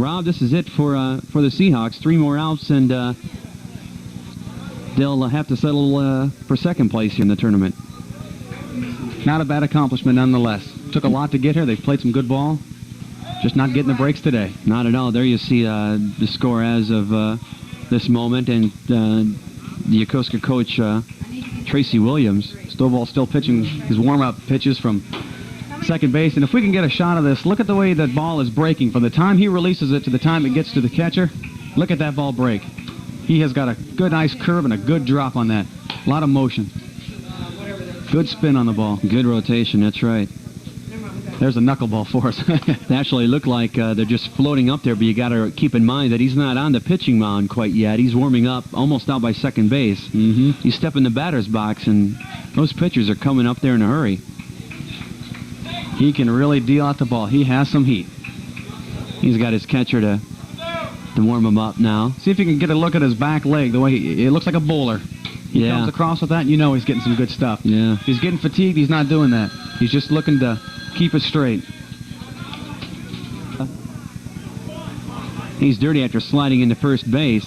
Rob, this is it for the Seahawks. 3 more outs, and they'll have to settle for second place here in the tournament. Not a bad accomplishment nonetheless. Took a lot to get here. They've played some good ball. Just not getting the breaks today. Not at all. There you see the score as of this moment, and the Yokosuka coach, Tracy Williams. Stovall still pitching his warm-up pitches from second base. And if we can get a shot of this, look at the way that ball is breaking. From the time he releases it to the time it gets to the catcher, look at that ball break. He has got a good, nice curve and a good drop on that. A lot of motion. Good spin on the ball. Good rotation, that's right. There's a knuckleball for us. They actually look like they're just floating up there, but you got to keep in mind that he's not on the pitching mound quite yet. He's warming up, almost out by second base. You step in the batter's box, and those pitchers are coming up there in a hurry. He can really deal out the ball. He has some heat. He's got his catcher to warm him up now. See if you can get a look at his back leg. The way it looks like a bowler. He comes across with that, and you know he's getting some good stuff. Yeah. If he's getting fatigued, he's not doing that. He's just looking to keep it straight. He's dirty after sliding into first base.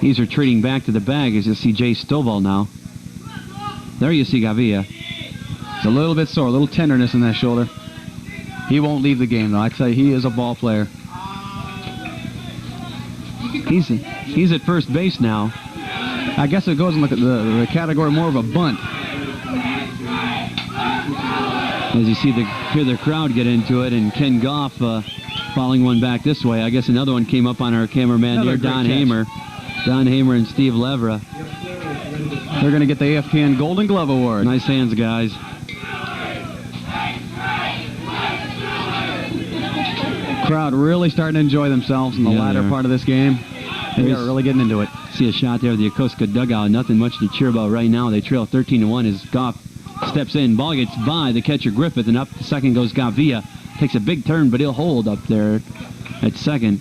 He's retreating back to the bag, as you see Jay Stovall now. There you see Gavia. It's a little bit sore, a little tenderness in that shoulder. He won't leave the game, though. I'd say he is a ball player. He's at first base now. I guess it goes in the category more of a bunt. As you see hear the crowd get into it, and Ken Goff following one back this way. I guess another one came up on our cameraman here, Don Hamer. Don Hamer and Steve Levra. They're going to get the AFKN Golden Glove Award. Nice hands, guys. Crowd really starting to enjoy themselves in the latter part of this game. They are really getting into it. See a shot there of the Yokosuka dugout. Nothing much to cheer about right now. They trail 13-1 as Goff steps in. Ball gets by the catcher Griffith, and up to second goes Gavia. Takes a big turn, but he'll hold up there at second.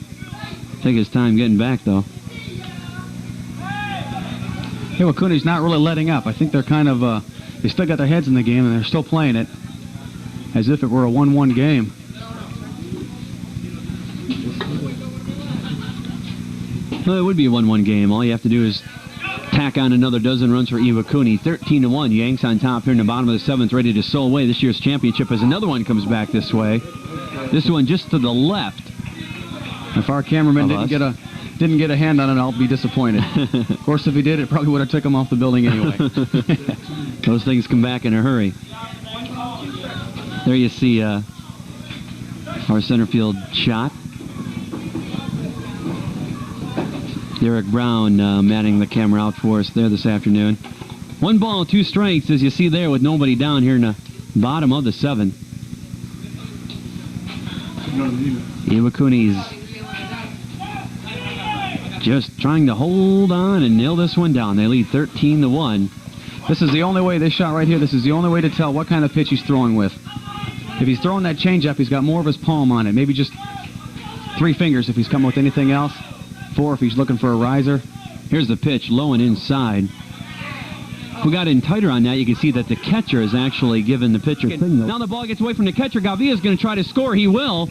Take his time getting back, though. Iwakuni's not really letting up. I think they're kind of, they still got their heads in the game, and they're still playing it as if it were a 1-1 game. Well, it would be a 1-1 game. All you have to do is tack on another dozen runs for Iwakuni. 13-1. Yanks on top here in the bottom of the 7th, ready to sew away this year's championship as another one comes back this way. This one just to the left. If our cameraman didn't get a hand on it, I'll be disappointed. Of course, if he did, it probably would have took him off the building anyway. Those things come back in a hurry. There you see our center field shot. Derek Brown manning the camera out for us there this afternoon. 1 ball, 2 strikes, as you see there, with nobody down here in the bottom of the 7th. Iwakuni's just trying to hold on and nail this one down. They lead 13-1. This is the only way, this shot right here, this is the only way to tell what kind of pitch he's throwing with. If he's throwing that changeup, he's got more of his palm on it. Maybe just 3 fingers if he's coming with anything else. 4 if he's looking for a riser. Here's the pitch, low and inside. If we got in tighter on that, you can see that the catcher is actually giving the pitcher signal. Now the ball gets away from the catcher. Gavia is going to try to score. He will.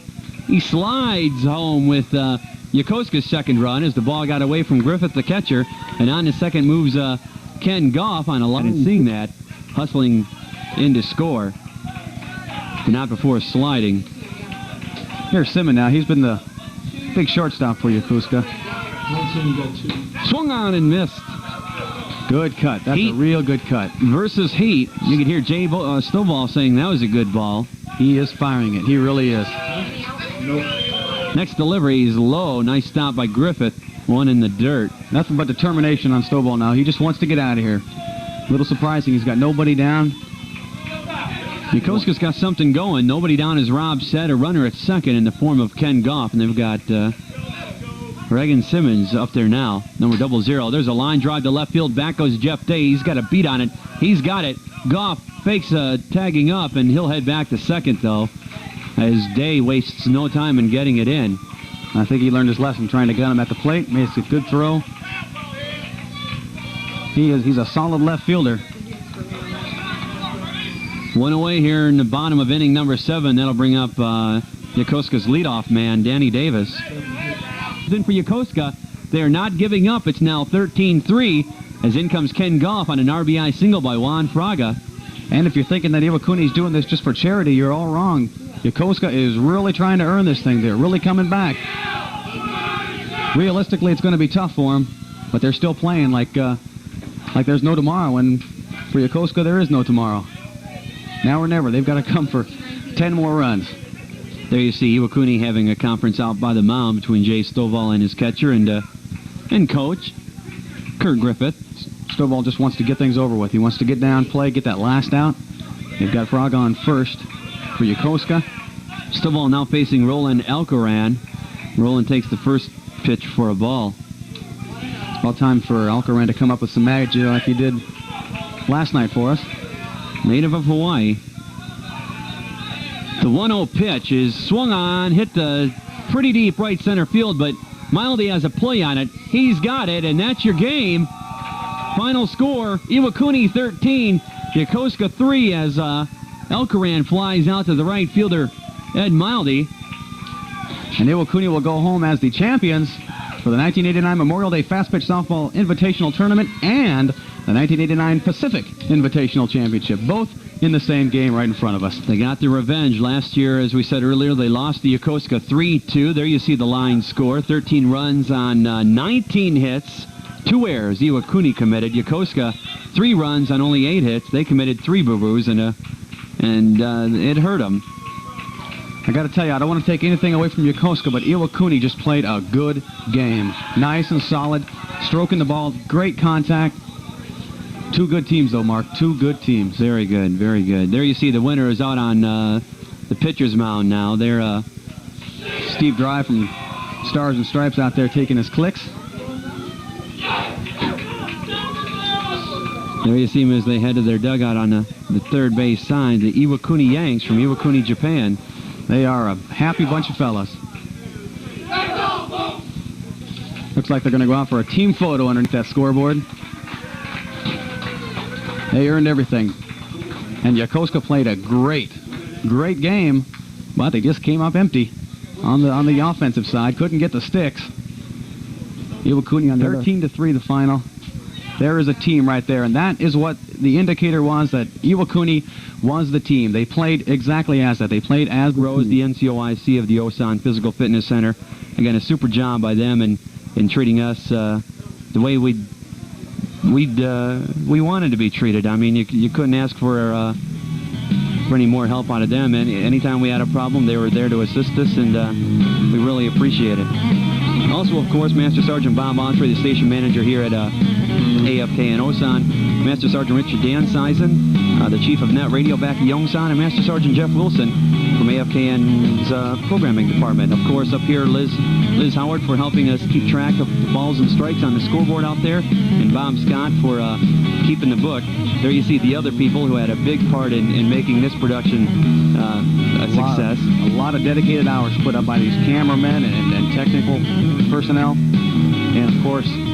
He slides home with Yokosuka's second run as the ball got away from Griffith, the catcher. And on the second moves Ken Goff on a line. And seeing that, hustling in to score. But not before sliding. Here's Simmons now. He's been the big shortstop for Yokosuka. Swung on and missed. Good cut. That's a real good cut. Versus heat. You can hear Jay Stovall saying that was a good ball. He is firing it. He really is. Next delivery is low. Nice stop by Griffith. One in the dirt. Nothing but determination on Stovall now. He just wants to get out of here. A little surprising. He's got nobody down. Yokosuka's got something going. Nobody down, as Rob said. A runner at second in the form of Ken Goff. And they've got Reagan Simmons up there now. Number 00. There's a line drive to left field. Back goes Jeff Day. He's got a beat on it. He's got it. Goff fakes tagging up, and he'll head back to second, though, as Day wastes no time in getting it in. I think he learned his lesson trying to get him at the plate. Makes a good throw. He's a solid left fielder. One away here in the bottom of inning number 7. That'll bring up Yokosuka's leadoff man, Danny Davis. In for Yokosuka, they're not giving up. It's now 13-3 as in comes Ken Goff on an RBI single by Juan Fraga. And if you're thinking that Iwakuni's doing this just for charity, you're all wrong. Yokosuka is really trying to earn this thing. They're really coming back. Realistically, it's going to be tough for them, but they're still playing like there's no tomorrow, and for Yokosuka, there is no tomorrow. Now or never. They've got to come for 10 more runs. There you see Iwakuni having a conference out by the mound between Jay Stovall and his catcher and coach, Kurt Griffith. Stovall just wants to get things over with. He wants to get down, play, get that last out. They've got Fraga on first for Yokosuka. Stovall now facing Roland Alcaran. Roland takes the first pitch for a ball. It's about time for Alcaran to come up with some magic like he did last night for us. Native of Hawaii. The 1-0 pitch is swung on, hit the pretty deep right center field, but Mildy has a play on it. He's got it, and that's your game. Final score, Iwakuni 13, Yokosuka 3 as Alcaran flies out to the right fielder, Ed Mildy. And Iwakuni will go home as the champions for the 1989 Memorial Day Fastpitch Softball Invitational Tournament and the 1989 Pacific Invitational Championship, both in the same game right in front of us. They got their revenge. Last year, as we said earlier, they lost to Yokosuka 3-2. There you see the line score, 13 runs on 19 hits. 2 errors Iwakuni committed. Yokosuka 3 runs on only 8 hits. They committed 3 boo-boos, and it hurt them. I got to tell you, I don't want to take anything away from Yokosuka, but Iwakuni just played a good game. Nice and solid, stroking the ball, great contact. 2 good teams, though, Mark. 2 good teams. Very good, very good. There you see the winner is out on the pitcher's mound now. They're Steve Dry from Stars and Stripes out there taking his clicks. There you see them as they head to their dugout on the third base side. The Iwakuni Yanks from Iwakuni, Japan. They are a happy bunch of fellas. Looks like they're going to go out for a team photo underneath that scoreboard. They earned everything. And Yokosuka played a great game, but they just came up empty on the offensive side. Couldn't get the sticks. Iwakuni on 13-3 the final. There is a team right there, and that is what the indicator was, that Iwakuni was the team. They played exactly as that. They played as Rose, the NCOIC of the Osan Physical Fitness Center. Again, a super job by them in treating us the way we wanted to be treated. I mean, you couldn't ask for any more help out of them. Anytime we had a problem, they were there to assist us, and we really appreciate it. Also, of course, Master Sergeant Bob Entree, the station manager here at AFKN Osan, Master Sergeant Richard Dansizen, the Chief of Net Radio back at Yongsan, and Master Sergeant Jeff Wilson from AFKN's programming department. Of course, up here, Liz Howard for helping us keep track of the balls and strikes on the scoreboard out there, and Bob Scott for keeping the book. There you see the other people who had a big part in making this production a success. A lot of dedicated hours put up by these cameramen and technical personnel. And, of course,